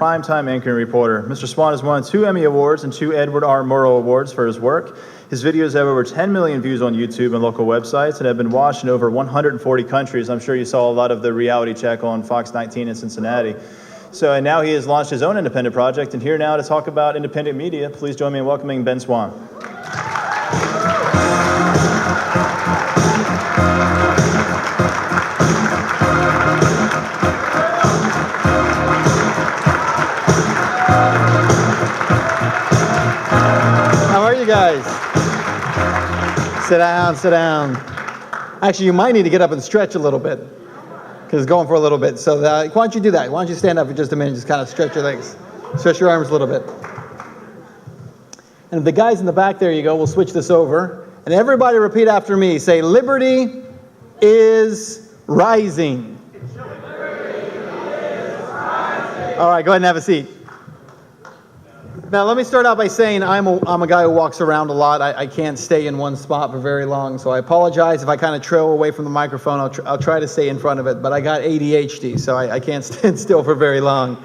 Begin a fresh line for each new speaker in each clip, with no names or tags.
primetime anchoring reporter. Mr. Swann has won 2 Emmy Awards and 2 Edward R. Murrow Awards for his work. His videos have over 10 million views on YouTube and local websites and have been watched in over 140 countries. I'm sure you saw a lot of the reality check on Fox 19 in Cincinnati. And now he has launched his own independent project, and here now to talk about independent media, please join me in welcoming Ben Swann.
How are you guys? Sit down, sit down. Actually, you might need to get up and stretch a little bit, because it's going for a little bit. So why don't you do that? Why don't you stand up for just a minute, just kind of stretch your legs, stretch your arms a little bit. And the guys in the back, there you go, we'll switch this over. And everybody repeat after me. Say, liberty is rising. Liberty is rising. All right, go ahead and have a seat. Now, let me start out by saying I'm a guy who walks around a lot. I can't stay in one spot for very long, so I apologize if I kind of trail away from the microphone. I'll try to stay in front of it, but I got ADHD, so I can't stand still for very long.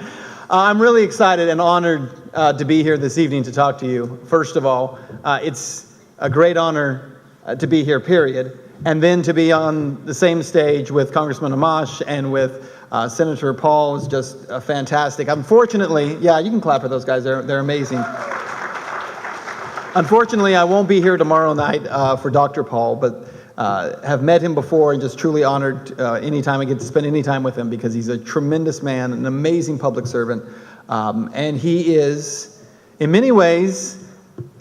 I'm really excited and honored to be here this evening to talk to you. First of all, it's a great honor to be here, period, and then to be on the same stage with Congressman Amash and with Senator Paul is just fantastic. Unfortunately, yeah, you can clap for those guys. They're amazing. Unfortunately, I won't be here tomorrow night for Dr. Paul, but have met him before and just truly honored anytime I get to spend any time with him, because he's a tremendous man, an amazing public servant, and he is, in many ways,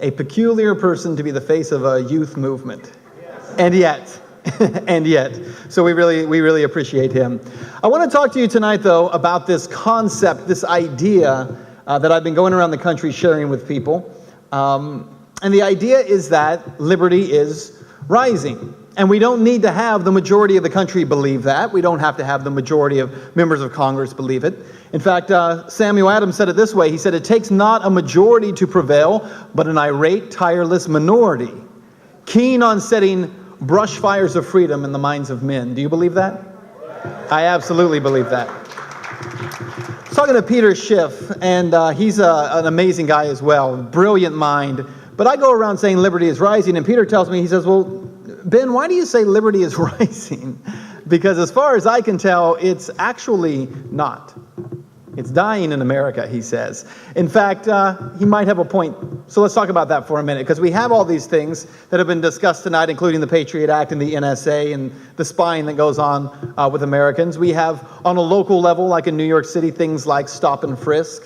a peculiar person to be the face of a youth movement. Yes. And yet, so we really appreciate him. I want to talk to you tonight, though, about this concept, this idea that I've been going around the country sharing with people. And the idea is that liberty is rising. And we don't need to have the majority of the country believe that. We don't have to have the majority of members of Congress believe it. In fact, Samuel Adams said it this way. He said, "It takes not a majority to prevail, but an irate, tireless minority, keen on setting brush fires of freedom in the minds of men." Do you believe that? I absolutely believe that. I was talking to Peter Schiff, and he's an amazing guy as well, brilliant mind. But I go around saying liberty is rising, and Peter tells me, he says, "Well, Ben, why do you say liberty is rising?" Because as far as I can tell, it's actually not. It's dying in America, he says. In fact, he might have a point. So let's talk about that for a minute, because we have all these things that have been discussed tonight, including the Patriot Act and the NSA and the spying that goes on with Americans. We have, on a local level, like in New York City, things like stop and frisk.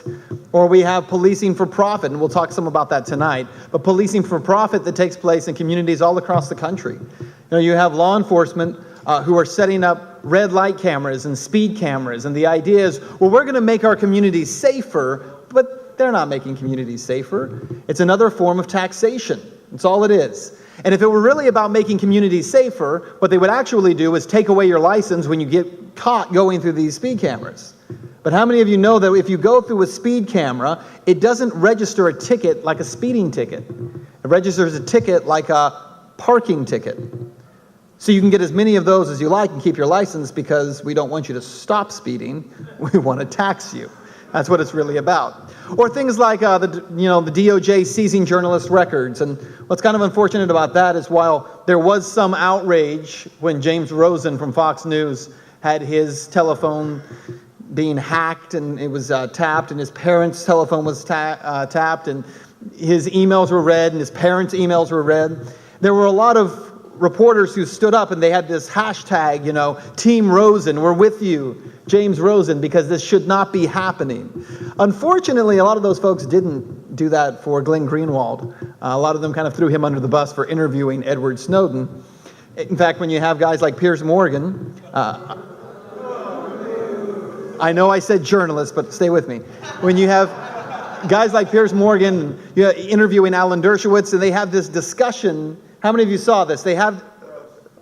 Or we have policing for profit, and we'll talk some about that tonight. But policing for profit that takes place in communities all across the country. You have law enforcement who are setting up red light cameras and speed cameras. And the idea is, well, we're going to make our communities safer, but they're not making communities safer. It's another form of taxation. That's all it is. And if it were really about making communities safer, what they would actually do is take away your license when you get caught going through these speed cameras. But how many of you know that if you go through a speed camera, it doesn't register a ticket like a speeding ticket. It registers a ticket like a parking ticket. So you can get as many of those as you like and keep your license, because we don't want you to stop speeding. We want to tax you. That's what it's really about. Or things like the DOJ seizing journalist records. And what's kind of unfortunate about that is, while there was some outrage when James Rosen from Fox News had his telephone being hacked and it was tapped, and his parents' telephone was tapped, and his emails were read and his parents' emails were read, there were a lot of reporters who stood up and they had this hashtag, Team Rosen, we're with you, James Rosen, because this should not be happening. Unfortunately, a lot of those folks didn't do that for Glenn Greenwald. A lot of them kind of threw him under the bus for interviewing Edward Snowden. In fact, when you have guys like Piers Morgan, I know I said journalist, but stay with me. When you have guys like Piers Morgan interviewing Alan Dershowitz, and they have this discussion. How many of you saw this?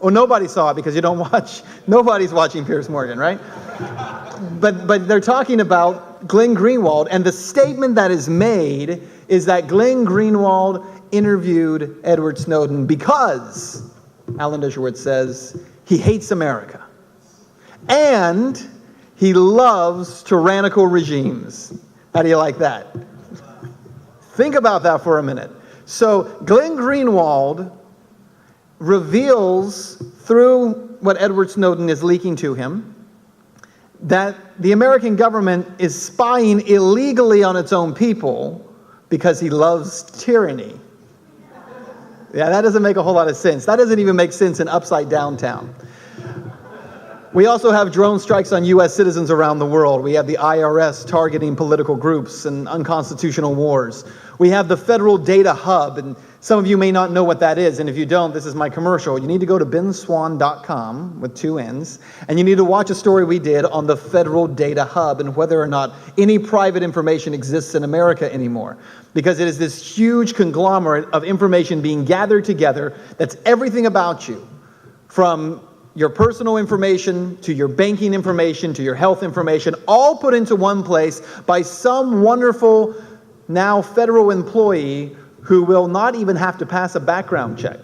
Nobody saw it because you don't watch. Nobody's watching Piers Morgan, right? But they're talking about Glenn Greenwald, and the statement that is made is that Glenn Greenwald interviewed Edward Snowden because, Alan Dershowitz says, he hates America. And he loves tyrannical regimes. How do you like that? Think about that for a minute. So Glenn Greenwald reveals through what Edward Snowden is leaking to him that the American government is spying illegally on its own people because he loves tyranny. Yeah, that doesn't make a whole lot of sense. That doesn't even make sense in upside down town. We also have drone strikes on U.S. citizens around the world. We have the IRS targeting political groups and unconstitutional wars. We have the Federal Data Hub, and some of you may not know what that is, and if you don't, this is my commercial. You need to go to benswann.com with 2 N's, and you need to watch a story we did on the Federal Data Hub and whether or not any private information exists in America anymore. Because it is this huge conglomerate of information being gathered together that's everything about you, from your personal information, to your banking information, to your health information, all put into one place by some wonderful, now federal employee who will not even have to pass a background check.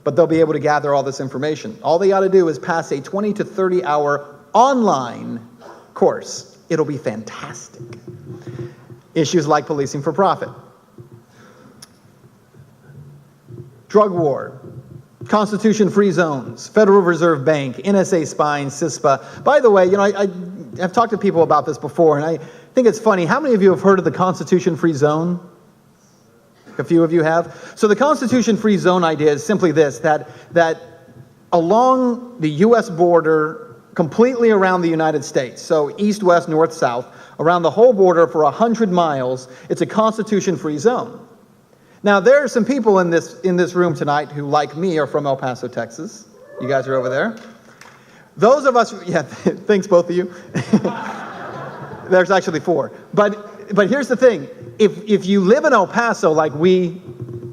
But they'll be able to gather all this information. All they got to do is pass a 20 to 30 hour online course. It'll be fantastic. Issues like policing for profit, drug war, Constitution-free zones, Federal Reserve Bank, NSA spying, CISPA. By the way, you know, I've talked to people about this before, and I think it's funny. How many of you have heard of the Constitution-free zone? A few of you have. So the Constitution-free zone idea is simply this, that along the U.S. border, completely around the United States, so east, west, north, south, around the whole border for 100 miles, it's a Constitution-free zone. Now, there are some people in this room tonight who, like me, are from El Paso, Texas. You guys are over there. Those of us, yeah, thanks both of you. There's actually 4. But here's the thing. If you live in El Paso like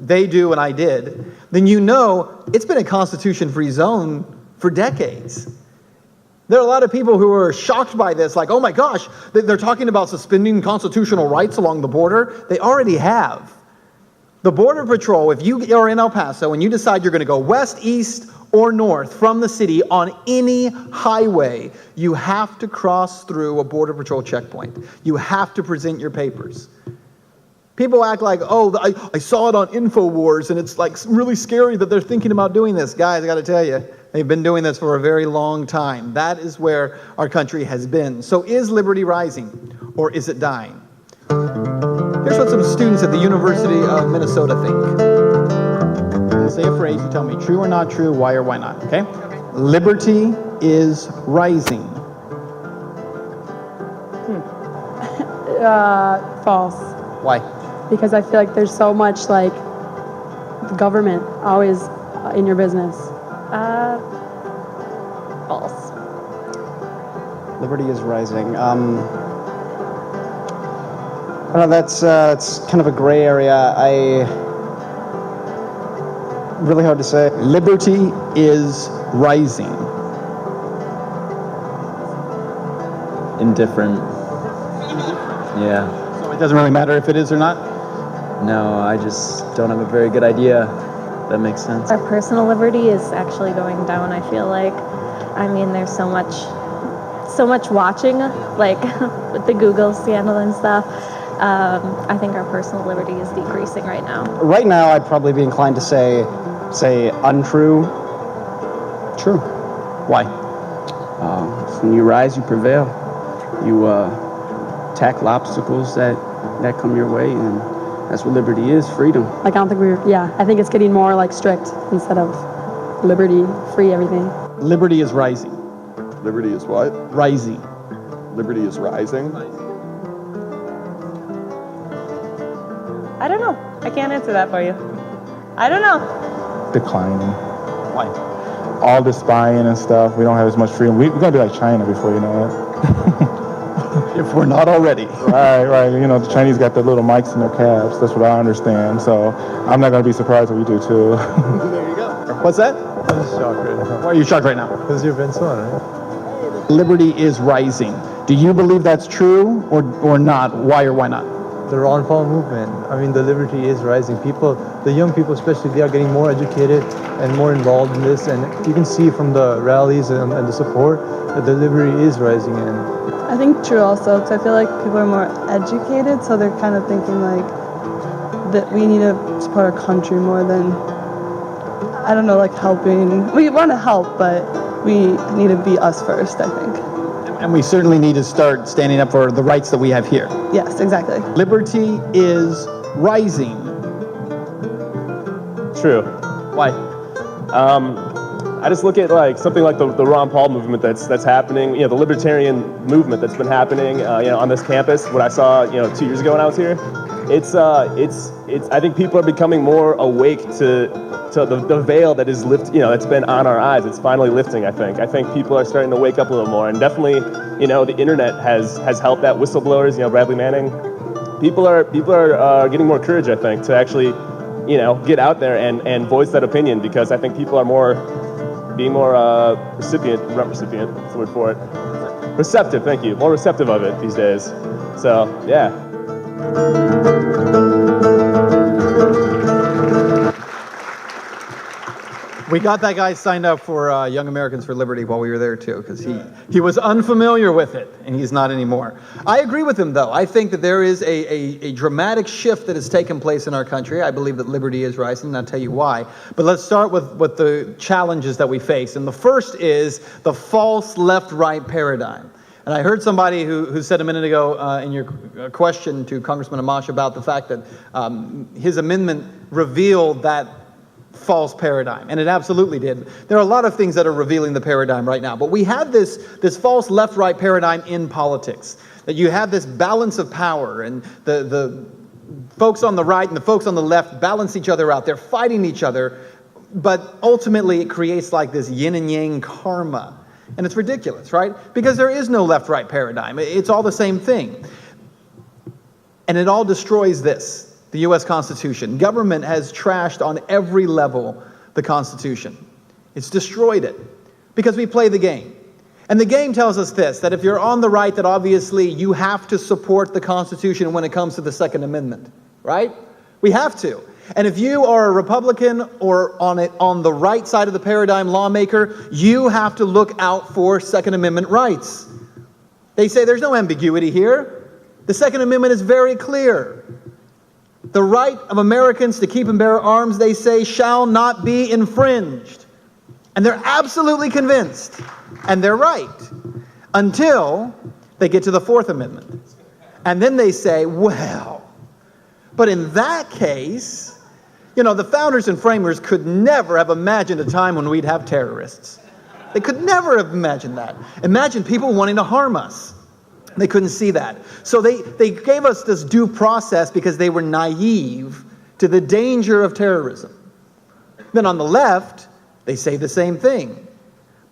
they do and I did, then you know it's been a Constitution-free zone for decades. There are a lot of people who are shocked by this, like, oh my gosh, they're talking about suspending constitutional rights along the border. They already have. The Border Patrol, if you are in El Paso and you decide you're going to go west, east, or north from the city on any highway, you have to cross through a Border Patrol checkpoint. You have to present your papers. People act like, oh, I saw it on InfoWars, and it's like really scary that they're thinking about doing this. Guys, I got to tell you, they've been doing this for a very long time. That is where our country has been. So is liberty rising, or is it dying? Here's what some students at the University of Minnesota think. I'm going to say a phrase, you tell me true or not true, why or why not, okay? Liberty is rising.
False.
Why?
Because I feel like there's so much, like, the government always in your business.
False.
Liberty is rising. I don't know, that's it's kind of a gray area. Really hard to say.
Liberty is rising.
Indifferent. Yeah.
So it doesn't really matter if it is or not?
No, I just don't have a very good idea. That makes sense.
Our personal liberty is actually going down, I feel like. I mean, there's so much watching, like with the Google scandal and stuff. I think our personal liberty is decreasing right now.
Right now, I'd probably be inclined to say untrue.
True. Why?
When you rise, you prevail. You tackle obstacles that come your way, and that's what liberty is, freedom.
Like, I don't think I think it's getting more, like, strict instead of liberty, free everything.
Liberty is rising.
Liberty is what?
Rising.
Liberty is rising?
I don't know. I can't answer that for you. I don't know.
Declining.
Why?
All the spying and stuff, we don't have as much freedom. We're going to be like China before you know it.
If we're not already.
Right. You know, the Chinese got the little mics in their cabs. That's what I understand. So I'm not going to be surprised if we do too.
There you go. What's that?
I'm shocked right now.
Why are you shocked right now?
Because you've been Swann, right?
Liberty is rising. Do you believe that's true or not? Why or why not?
the Ron Paul movement. I mean, the liberty is rising. People, the young people especially, they are getting more educated and more involved in this. And you can see from the rallies and the support that the liberty is rising. And
I think true also, because I feel like people are more educated, so they're kind of thinking like that we need to support our country more than, I don't know, like helping. We want to help, but we need to be us first, I think.
And we certainly need to start standing up for the rights that we have here.
Yes, exactly.
Liberty is rising.
True.
Why?
I just look at like something like the Ron Paul movement that's happening. You know, the libertarian movement that's been happening. On this campus. What I saw 2 years ago when I was here. It's. I think people are becoming more awake to the veil that is that's been on our eyes. It's finally lifting. I think people are starting to wake up a little more, and definitely, the internet has helped that. Whistleblowers, Bradley Manning. People are getting more courage. I think to actually, get out there and voice that opinion, because I think people are being more receptive. That's the word for it. Receptive. Thank you. More receptive of it these days. So yeah.
We got that guy signed up for Young Americans for Liberty while we were there too, because he was unfamiliar with it, and he's not anymore. I agree with him, though. I think that there is a dramatic shift that has taken place in our country. I believe that liberty is rising, and I'll tell you why. But let's start with the challenges that we face. And the first is the false left-right paradigm. And I heard somebody who said a minute ago in your question to Congressman Amash about the fact that his amendment revealed that false paradigm, and it absolutely did. There are a lot of things that are revealing the paradigm right now, but we have this false left-right paradigm in politics, that you have this balance of power, and the folks on the right and the folks on the left balance each other out. They're fighting each other, but ultimately it creates like this yin and yang karma, and it's ridiculous, right? Because there is no left-right paradigm. It's all the same thing, and it all destroys this. The U.S. Constitution. Government has trashed on every level the Constitution. It's destroyed it because we play the game. And the game tells us this, that if you're on the right, that obviously you have to support the Constitution when it comes to the Second Amendment, right? We have to. And if you are a Republican or on the right side of the paradigm lawmaker, you have to look out for Second Amendment rights. They say there's no ambiguity here. The Second Amendment is very clear. The right of Americans to keep and bear arms, they say, shall not be infringed. And they're absolutely convinced. And they're right. Until they get to the Fourth Amendment. And then they say, well, but in that case, the founders and framers could never have imagined a time when we'd have terrorists. They could never have imagined that. Imagine people wanting to harm us. They couldn't see that. So they gave us this due process because they were naive to the danger of terrorism. Then on the left, they say the same thing.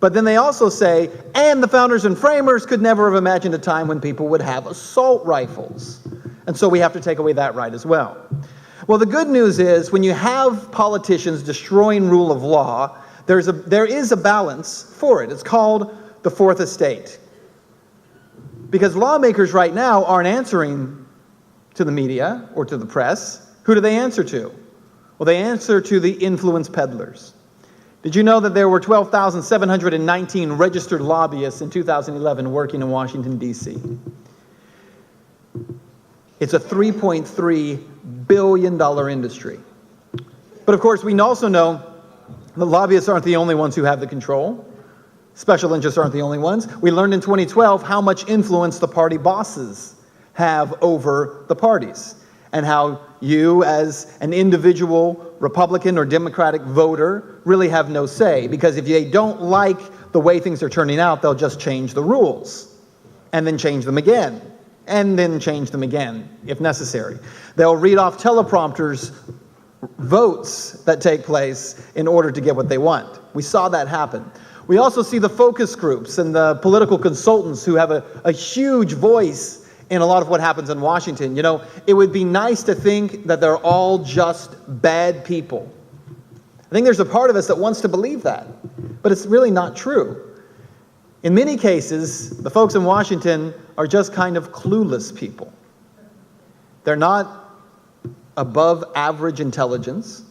But then they also say, and the founders and framers could never have imagined a time when people would have assault rifles. And so we have to take away that right as well. Well, the good news is when you have politicians destroying rule of law, there is a balance for it. It's called the Fourth Estate. Because lawmakers right now aren't answering to the media or to the press. Who do they answer to? Well, they answer to the influence peddlers. Did you know that there were 12,719 registered lobbyists in 2011 working in Washington, D.C.? It's a $3.3 billion industry. But of course, we also know the lobbyists aren't the only ones who have the control. Special interests aren't the only ones. We learned in 2012 how much influence the party bosses have over the parties, and how you as an individual Republican or Democratic voter really have no say, because if they don't like the way things are turning out, they'll just change the rules and then change them again and then change them again if necessary. They'll read off teleprompters votes that take place in order to get what they want. We saw that happen. We also see the focus groups and the political consultants who have a huge voice in a lot of what happens in Washington. It would be nice to think that they're all just bad people. I think there's a part of us that wants to believe that, but it's really not true. In many cases, the folks in Washington are just kind of clueless people. They're not above average intelligence.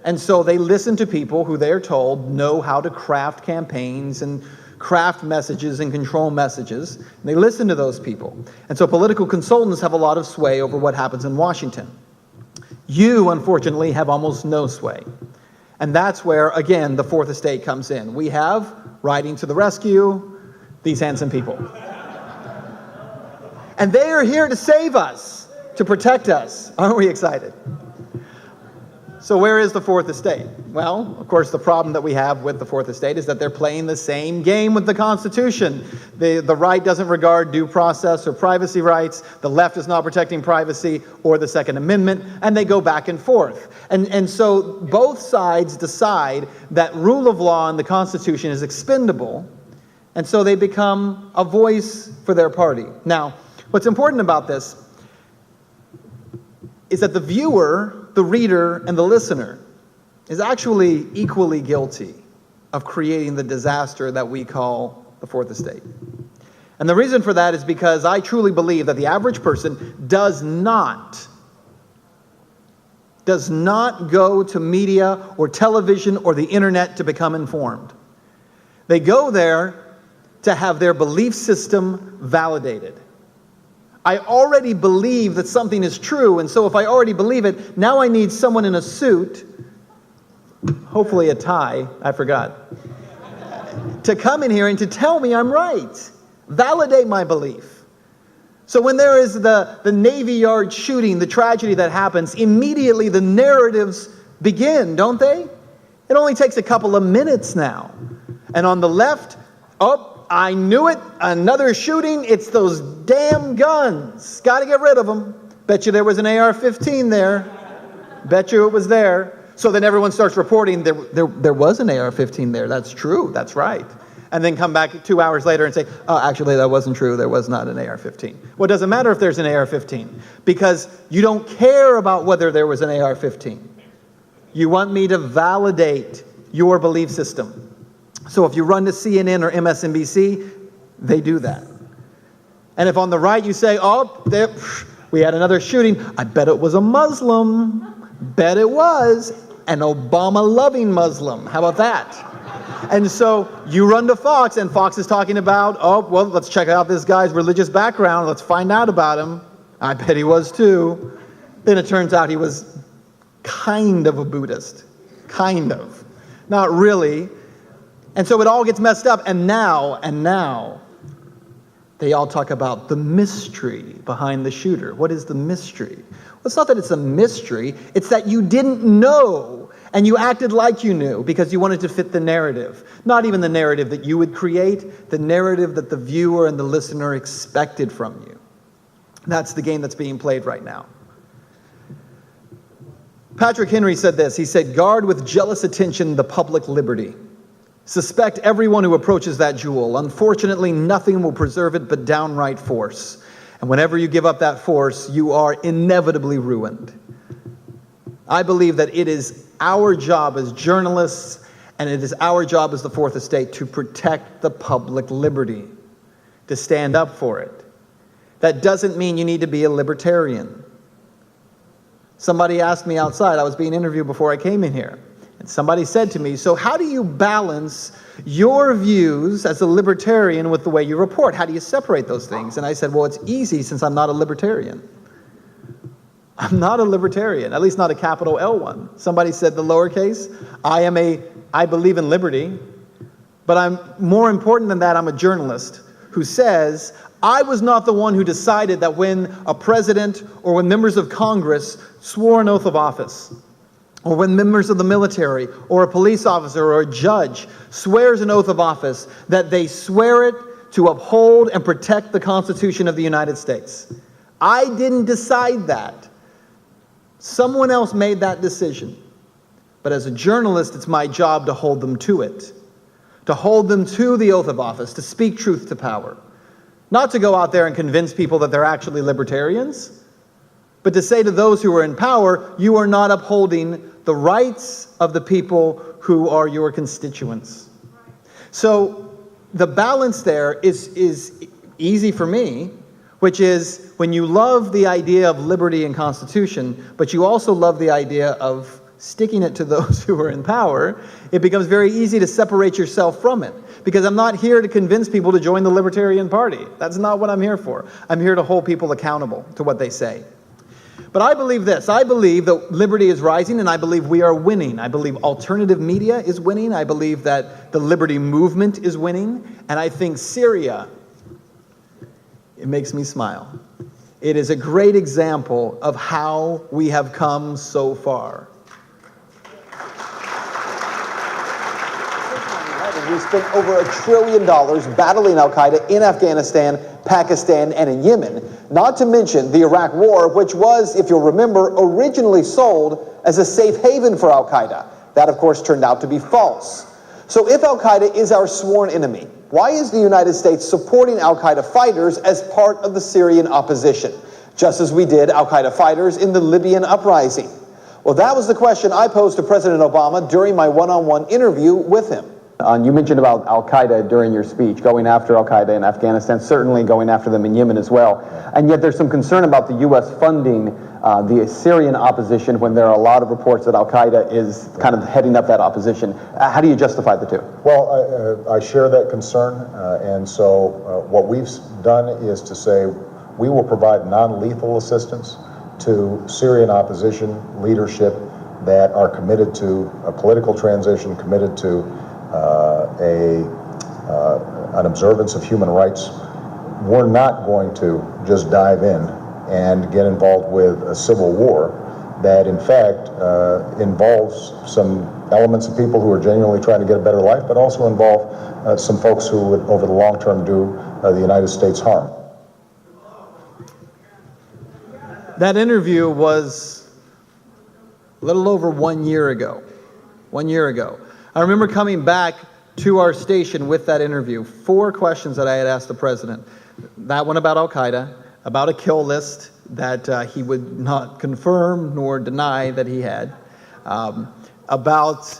And so they listen to people who they're told know how to craft campaigns and craft messages and control messages. And they listen to those people. And so political consultants have a lot of sway over what happens in Washington. You, unfortunately, have almost no sway. And that's where, again, the Fourth Estate comes in. We have, riding to the rescue, these handsome people. And they are here to save us, to protect us. Aren't we excited? So where is the Fourth Estate? Well, of course, the problem that we have with the Fourth Estate is that they're playing the same game with the Constitution. The right doesn't regard due process or privacy rights. The left is not protecting privacy or the Second Amendment, and they go back and forth. And so both sides decide that rule of law in the Constitution is expendable, and so they become a voice for their party. Now, what's important about this is that the viewer, the reader, and the listener is actually equally guilty of creating the disaster that we call the Fourth Estate. And the reason for that is because I truly believe that the average person does not go to media or television or the internet to become informed. They go there to have their belief system validated. I already believe that something is true, and so if I already believe it, now I need someone in a suit, hopefully a tie, I forgot, to come in here and to tell me I'm right. Validate my belief. So when there is the Navy Yard shooting, the tragedy that happens, immediately the narratives begin, don't they? It only takes a couple of minutes now. And on the left, oh, I knew it, another shooting, it's those damn guns. Got to get rid of them. Bet you there was an AR-15 there. Bet you it was there. So then everyone starts reporting there was an AR-15 there. That's true, that's right. And then come back 2 hours later and say, oh, actually that wasn't true, there was not an AR-15. Well, it doesn't matter if there's an AR-15 because you don't care about whether there was an AR-15. You want me to validate your belief system. So if you run to CNN or MSNBC, they do that. And if on the right you say, oh, we had another shooting, I bet it was a Muslim. Bet it was an Obama-loving Muslim. How about that? And so you run to Fox, and Fox is talking about, oh, well, let's check out this guy's religious background. Let's find out about him. I bet he was too. Then it turns out he was kind of a Buddhist. Kind of. Not really. And so it all gets messed up, and now, they all talk about the mystery behind the shooter. What is the mystery? Well, it's not that it's a mystery, it's that you didn't know, and you acted like you knew because you wanted to fit the narrative. Not even the narrative that you would create, the narrative that the viewer and the listener expected from you. That's the game that's being played right now. Patrick Henry said this, he said, guard with jealous attention the public liberty. Suspect everyone who approaches that jewel. Unfortunately, nothing will preserve it but downright force. And whenever you give up that force, you are inevitably ruined. I believe that it is our job as journalists, and it is our job as the Fourth Estate to protect the public liberty, to stand up for it. That doesn't mean you need to be a libertarian. Somebody asked me outside, I was being interviewed before I came in here. And somebody said to me, so how do you balance your views as a libertarian with the way you report? How do you separate those things? And I said, well, it's easy since I'm not a libertarian. I'm not a libertarian, at least not a capital L one. Somebody said the lowercase. I believe in liberty, but I'm more important than that, I'm a journalist who says, I was not the one who decided that when a president or when members of Congress swore an oath of office, or when members of the military, or a police officer, or a judge swears an oath of office, that they swear it to uphold and protect the Constitution of the United States. I didn't decide that. Someone else made that decision. But as a journalist, it's my job to hold them to it. To hold them to the oath of office, to speak truth to power. Not to go out there and convince people that they're actually libertarians, but to say to those who are in power, you are not upholding the rights of the people who are your constituents. So the balance there is easy for me. which is when you love the idea of liberty and constitution, but you also love the idea of sticking it to those who are in power, it becomes very easy to separate yourself from it. Because I'm not here to convince people to join the Libertarian Party. That's not what I'm here for. I'm here to hold people accountable to what they say. But I believe this. I believe that liberty is rising, and I believe we are winning. I believe alternative media is winning. I believe that the liberty movement is winning. And I think Syria, it makes me smile. It is a great example of how we have come so far.
We spent over $1 trillion battling al-Qaeda in Afghanistan, Pakistan, and in Yemen. Not to mention the Iraq War, which was, if you'll remember, originally sold as a safe haven for al-Qaeda. That, of course, turned out to be false. So if al-Qaeda is our sworn enemy, why is the United States supporting al-Qaeda fighters as part of the Syrian opposition, just as we did al-Qaeda fighters in the Libyan uprising? Well, that was the question I posed to President Obama during my one-on-one interview with him.
You mentioned about al-Qaeda during your speech, going after al-Qaeda in Afghanistan, certainly going after them in Yemen as well. And yet there's some concern about the U.S. funding the Syrian opposition when there are a lot of reports that al-Qaeda is kind of heading up that opposition. How do you justify the two?
Well, I share that concern, and so what we've done is to say we will provide non-lethal assistance to Syrian opposition leadership that are committed to a political transition, committed to an observance of human rights. We're not going to just dive in and get involved with a civil war that, in fact, involves some elements of people who are genuinely trying to get a better life, but also involve some folks who would, over the long term, do the United States harm.
That interview was a little over 1 year ago. 1 year ago. I remember coming back to our station with that interview. 4 questions that I had asked the president. That one about al-Qaeda, about a kill list that he would not confirm nor deny that he had, about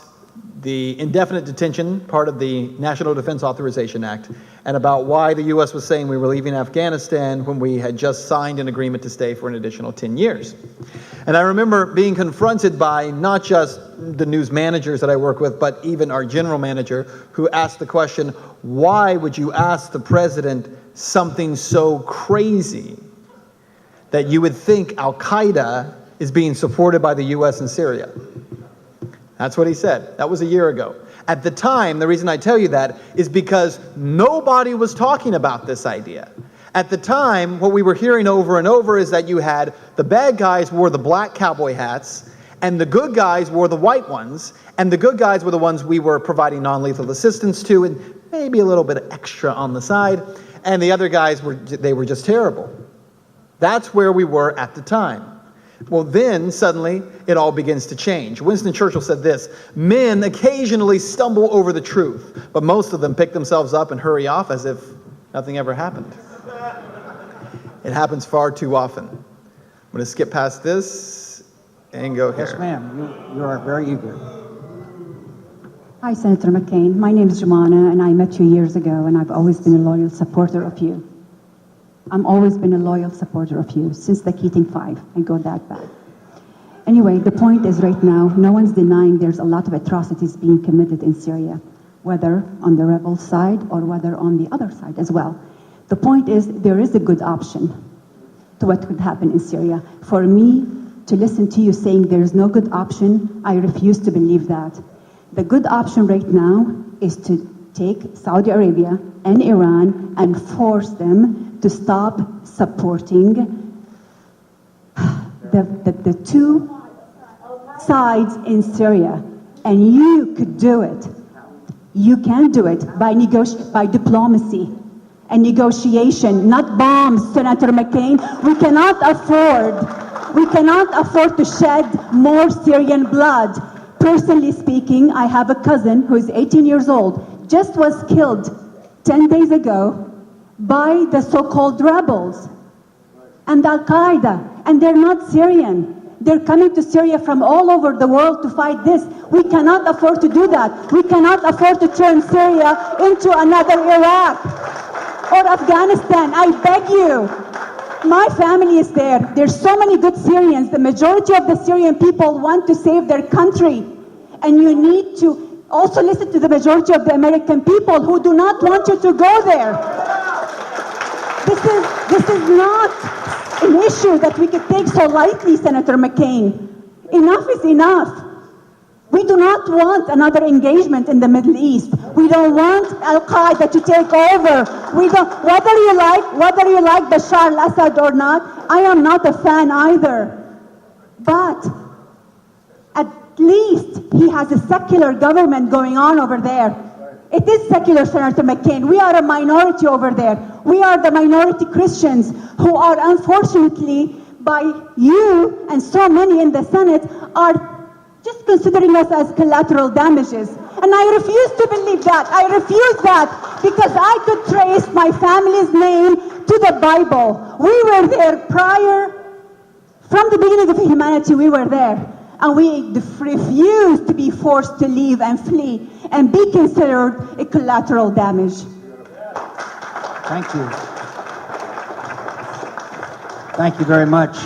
the indefinite detention, part of the National Defense Authorization Act, and about why the U.S. was saying we were leaving Afghanistan when we had just signed an agreement to stay for an additional 10 years. And I remember being confronted by not just the news managers that I work with, but even our general manager, who asked the question, why would you ask the president something so crazy that you would think al-Qaeda is being supported by the U.S. in Syria? That's what he said. That was a year ago. At the time, the reason I tell you that is because nobody was talking about this idea. At the time, what we were hearing over and over is that you had the bad guys wore the black cowboy hats, and the good guys wore the white ones, and the good guys were the ones we were providing non-lethal assistance to, and maybe a little bit extra on the side, and the other guys were just terrible. That's where we were at the time. Well, then suddenly it all begins to change. Winston Churchill said this: men occasionally stumble over the truth, but most of them pick themselves up and hurry off as if nothing ever happened. It happens far too often. I'm going to skip past this and go here.
Yes, ma'am. You are very eager.
Hi, Senator McCain. My name is Jumana, and I met you years ago, and I've always been a loyal supporter of you. I've always been a loyal supporter of you since the Keating 5. I go that back. Anyway, the point is right now, no one's denying there's a lot of atrocities being committed in Syria, whether on the rebel side or whether on the other side as well. The point is there is a good option to what could happen in Syria. For me to listen to you saying there's no good option, I refuse to believe that. The good option right now is to take Saudi Arabia and Iran and force them to stop supporting the two sides in Syria. And you could do it. You can do it by diplomacy and negotiation, not bombs, Senator McCain. We cannot afford to shed more Syrian blood. Personally speaking, I have a cousin who is 18 years old, just was killed 10 days ago by the so-called rebels and Al-Qaeda, and they're not Syrian. They're coming to Syria from all over the world to fight this. We cannot afford to do that. We cannot afford to turn Syria into another Iraq or Afghanistan. I beg you. My family is there. There's so many good Syrians. The majority of the Syrian people want to save their country. And you need to also listen to the majority of the American people who do not want you to go there. This is not an issue that we could take so lightly, Senator McCain. Enough is enough. We do not want another engagement in the Middle East. We don't want Al-Qaeda to take over. We don't, whether you like Bashar al-Assad or not, I am not a fan either. But at least he has a secular government going on over there. It is secular, Senator McCain. We are a minority over there. We are the minority Christians who are unfortunately, by you and so many in the Senate, are just considering us as collateral damages. And I refuse to believe that. I refuse that because I could trace my family's name to the Bible. We were there from the beginning of humanity, we were there. And we refuse to be forced to leave and flee and be considered a collateral damage.
Thank you. Thank you very much.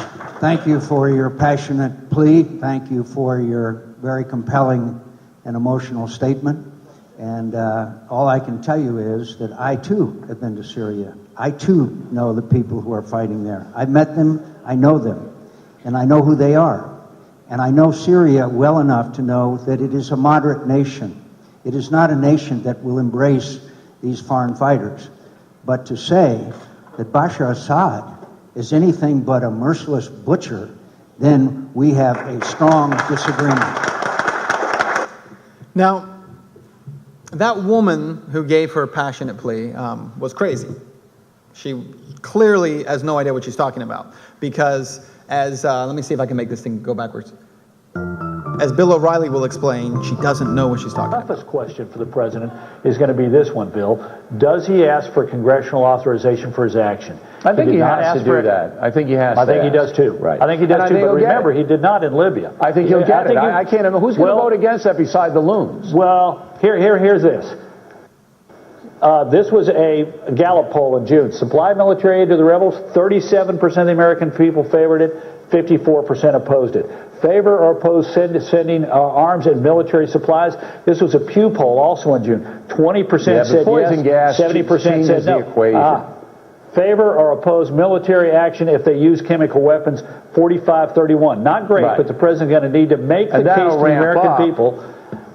Thank you for your passionate plea. Thank you for your very compelling and emotional statement. And all I can tell you is that I too have been to Syria. I too know the people who are fighting there. I've met them, I know them, and I know who they are. And I know Syria well enough to know that it is a moderate nation. It is not a nation that will embrace these foreign fighters. But to say that Bashar Assad is anything but a merciless butcher, then we have a strong disagreement.
Now, that woman who gave her passionate plea was crazy. She clearly has no idea what she's talking about because let me see if I can make this thing go backwards. As Bill O'Reilly will explain, she doesn't know what she's talking about.
The toughest question for the president is going to be this one, Bill. Does he ask for congressional authorization for his action?
I think he has to do that. I think he has to.
I think he does too.
Right.
I think he does too. But remember, he did not in Libya.
I think he'll get it. I can't imagine. Who's going to vote against that beside the loons?
Well, here's this. This was a Gallup poll in June. Supply military aid to the rebels, 37% of the American people favored it, 54% opposed it. Favor or oppose sending arms and military supplies? This was a Pew poll also in June. 20% said yes, 70% said no. Favor or oppose military action if they use chemical weapons, 45-31. Not great, but the president's going to need to make the case to the American people.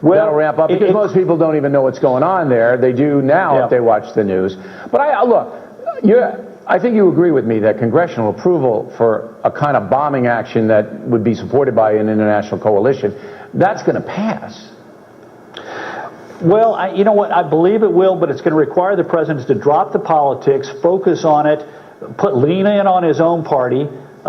Well, that'll ramp up because most people don't even know what's going on there. They do now if they watch the news. But I think you agree with me that congressional approval for a kind of bombing action that would be supported by an international coalition, that's going to pass.
Well, you know what? I believe it will, but it's going to require the president to drop the politics, focus on it, lean in on his own party,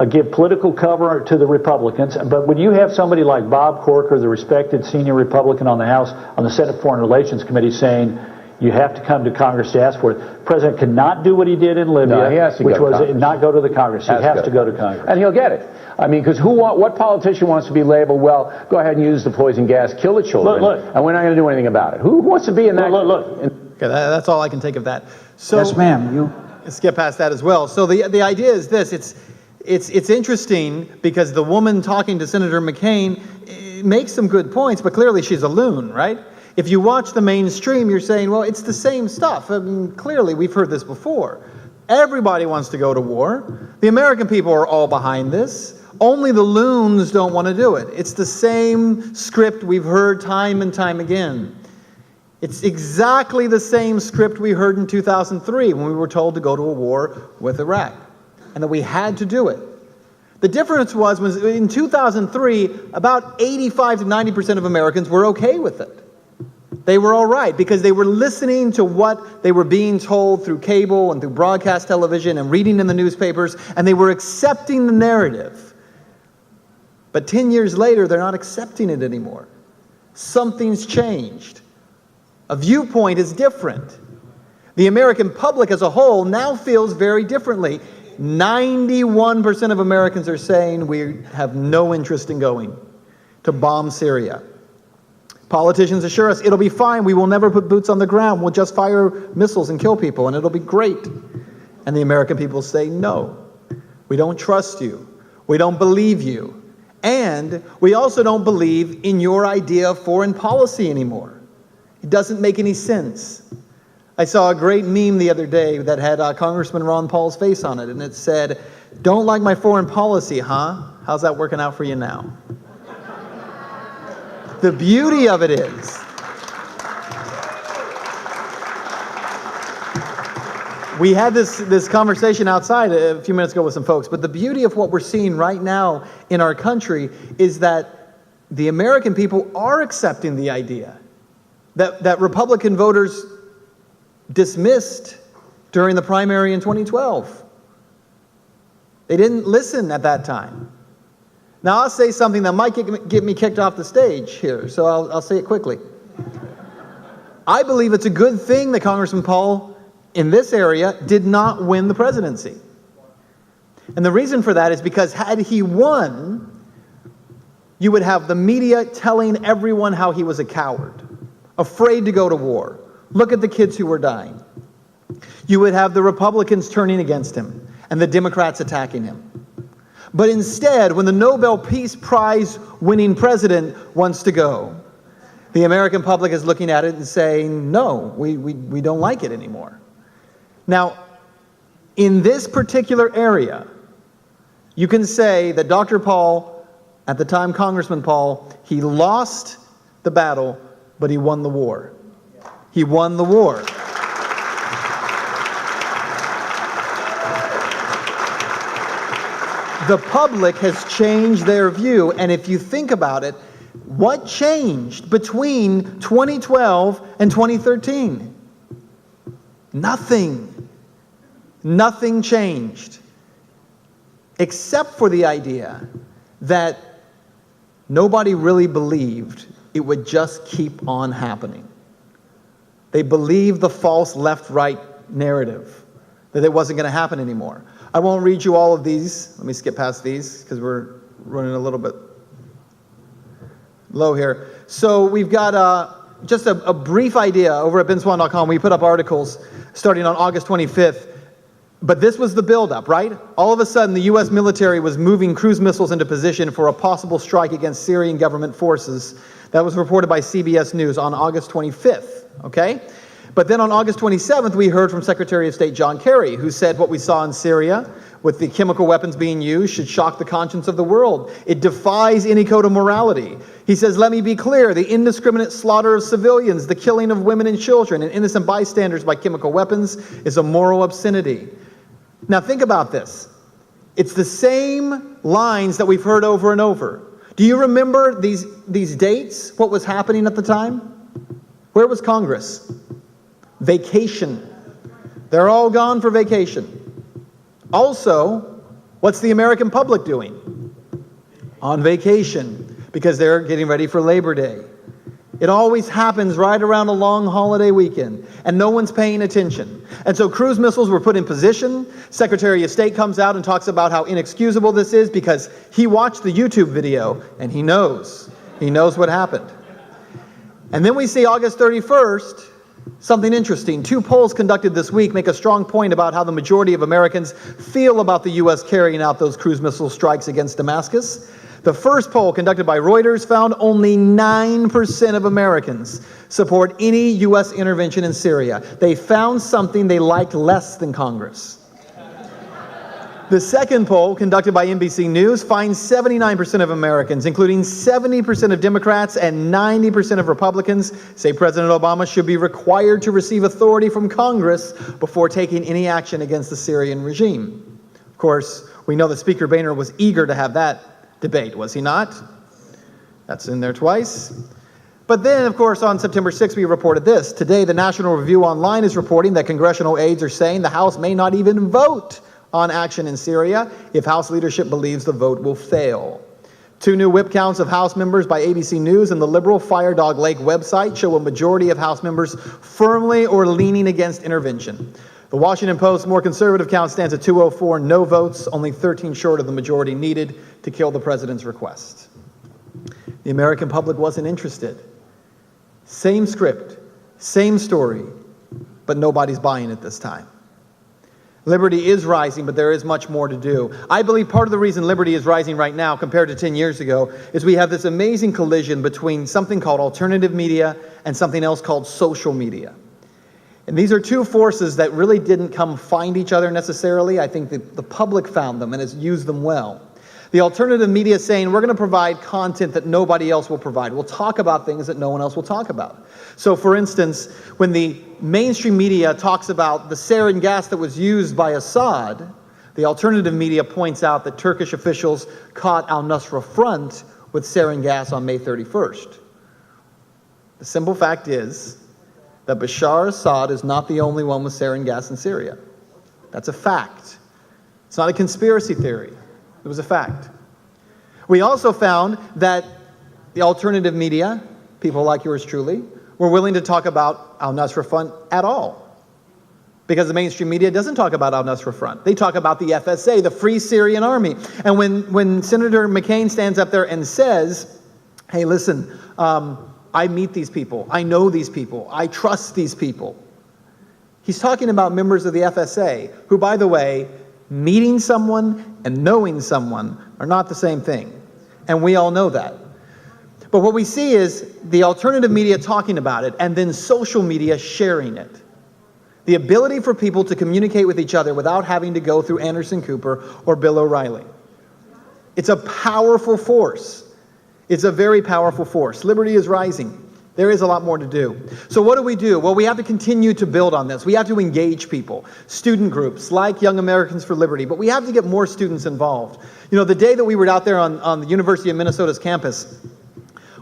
give political cover to the Republicans. But when you have somebody like Bob Corker, the respected senior Republican on the House, on the Senate Foreign Relations Committee, saying you have to come to Congress to ask for it, the president cannot do what he did in Libya, which was not go to the Congress. He has to go to Congress.
And he'll get it. I mean, because what politician wants to be labeled, well, go ahead and use the poison gas, kill the children, and we're not going to do anything about it? Who wants to be in that?
Okay, that's all I can take of that. So,
yes, ma'am. You
skip past that as well. So the idea is this: it's interesting because the woman talking to Senator McCain makes some good points, but clearly she's a loon, right? If you watch the mainstream, you're saying, well, it's the same stuff. I mean, clearly we've heard this before. Everybody wants to go to war. The American people are all behind this. Only the loons don't want to do it. It's the same script we've heard time and time again. It's exactly the same script we heard in 2003 when we were told to go to a war with Iraq and that we had to do it. The difference was in 2003, about 85 to 90% of Americans were okay with it. They were all right because they were listening to what they were being told through cable and through broadcast television and reading in the newspapers, and they were accepting the narrative. But 10 years later, they're not accepting it anymore. Something's changed. A viewpoint is different. The American public as a whole now feels very differently. 91% of Americans are saying we have no interest in going to bomb Syria. Politicians assure us it'll be fine. We will never put boots on the ground. We'll just fire missiles and kill people, and it'll be great. And the American people say no. We don't trust you. We don't believe you. And we also don't believe in your idea of foreign policy anymore. It doesn't make any sense. I saw a great meme the other day that had Congressman Ron Paul's face on it, and it said, "Don't like my foreign policy, huh? How's that working out for you now?" The beauty of it is, we had this conversation outside a few minutes ago with some folks, but the beauty of what we're seeing right now in our country is that the American people are accepting the idea that Republican voters dismissed during the primary in 2012. They didn't listen at that time. Now, I'll say something that might get me kicked off the stage here, so I'll say it quickly. I believe it's a good thing that Congressman Paul, in this area, did not win the presidency. And the reason for that is because had he won, you would have the media telling everyone how he was a coward, afraid to go to war. Look at the kids who were dying. You would have the Republicans turning against him and the Democrats attacking him. But instead, when the Nobel Peace Prize winning president wants to go, the American public is looking at it and saying, no, we don't like it anymore. Now, in this particular area, you can say that Dr. Paul, at the time Congressman Paul, he lost the battle, but he won the war. He won the war. The public has changed their view, and if you think about it, what changed between 2012 and 2013? Nothing. Nothing changed, except for the idea that nobody really believed it would just keep on happening. They believed the false left-right narrative, that it wasn't going to happen anymore. I won't read you all of these. Let me skip past these because we're running a little bit low here. So we've got just a brief idea over at benswann.com. We put up articles starting on August 25th. But this was the buildup, right? All of a sudden, the U.S. military was moving cruise missiles into position for a possible strike against Syrian government forces. That was reported by CBS News on August 25th, okay? But then on August 27th, we heard from Secretary of State John Kerry, who said what we saw in Syria with the chemical weapons being used should shock the conscience of the world. It defies any code of morality. He says, let me be clear, the indiscriminate slaughter of civilians, the killing of women and children, and innocent bystanders by chemical weapons is a moral obscenity. Now think about this. It's the same lines that we've heard over and over. Do you remember these dates? What was happening at the time? Where was Congress? Vacation. They're all gone for vacation. Also, what's the American public doing? On vacation, because they're getting ready for Labor Day. It always happens right around a long holiday weekend, and no one's paying attention. And so cruise missiles were put in position. Secretary of State comes out and talks about how inexcusable this is because he watched the YouTube video, and he knows. He knows what happened. And then we see August 31st, something interesting. 2 polls conducted this week make a strong point about how the majority of Americans feel about the U.S. carrying out those cruise missile strikes against Damascus. The first poll, conducted by Reuters, found only 9% of Americans support any U.S. intervention in Syria. They found something they liked less than Congress. The second poll, conducted by NBC News, finds 79% of Americans, including 70% of Democrats and 90% of Republicans, say President Obama should be required to receive authority from Congress before taking any action against the Syrian regime. Of course, we know that Speaker Boehner was eager to have that debate, was he not? That's in there twice. But then, of course, on September 6th, we reported this. Today, the National Review Online is reporting that congressional aides are saying the House may not even vote on action in Syria if House leadership believes the vote will fail. 2 new whip counts of House members by ABC News and the liberal Fire Dog Lake website show a majority of House members firmly or leaning against intervention. The Washington Post's more conservative count stands at 204 no votes, only 13 short of the majority needed to kill the president's request. The American public wasn't interested. Same script, same story, but nobody's buying it this time. Liberty is rising, but there is much more to do. I believe part of the reason liberty is rising right now compared to 10 years ago is we have this amazing collision between something called alternative media and something else called social media. And these are two forces that really didn't come find each other necessarily. I think that the public found them and has used them well. The alternative media is saying, we're going to provide content that nobody else will provide. We'll talk about things that no one else will talk about. So for instance, when the mainstream media talks about the sarin gas that was used by Assad, the alternative media points out that Turkish officials caught al-Nusra Front with sarin gas on May 31st. The simple fact is that Bashar Assad is not the only one with sarin gas in Syria. That's a fact. It's not a conspiracy theory. It was a fact. We also found that the alternative media, people like yours truly, were willing to talk about al-Nusra Front at all. Because the mainstream media doesn't talk about al-Nusra Front. They talk about the FSA, the Free Syrian Army. And when Senator McCain stands up there and says, hey, listen, I meet these people, I know these people, I trust these people. He's talking about members of the FSA, who, by the way, meeting someone and knowing someone are not the same thing. And we all know that. But what we see is the alternative media talking about it and then social media sharing it. The ability for people to communicate with each other without having to go through Anderson Cooper or Bill O'Reilly. It's a powerful force. It's a very powerful force. Liberty is rising. There is a lot more to do. So what do? Well, we have to continue to build on this. We have to engage people, student groups like Young Americans for Liberty, but we have to get more students involved. You know, the day that we were out there on the University of Minnesota's campus,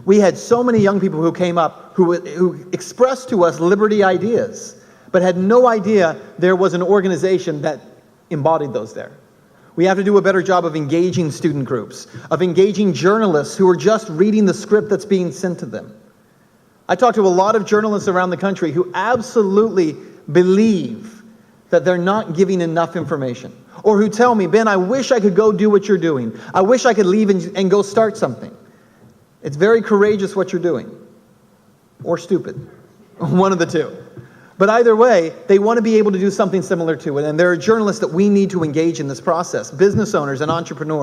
we had so many young people who came up who expressed to us liberty ideas, but had no idea there was an organization that embodied those there. We have to do a better job of engaging student groups, of engaging journalists who are just reading the script that's being sent to them. I talk to a lot of journalists around the country who absolutely believe that they're not giving enough information, or who tell me, Ben, I wish I could go do what you're doing. I wish I could leave and go start something. It's very courageous what you're doing, or stupid, one of the two. But either way, they want to be able to do something similar to it, and there are journalists that we need to engage in this process, business owners and entrepreneurs.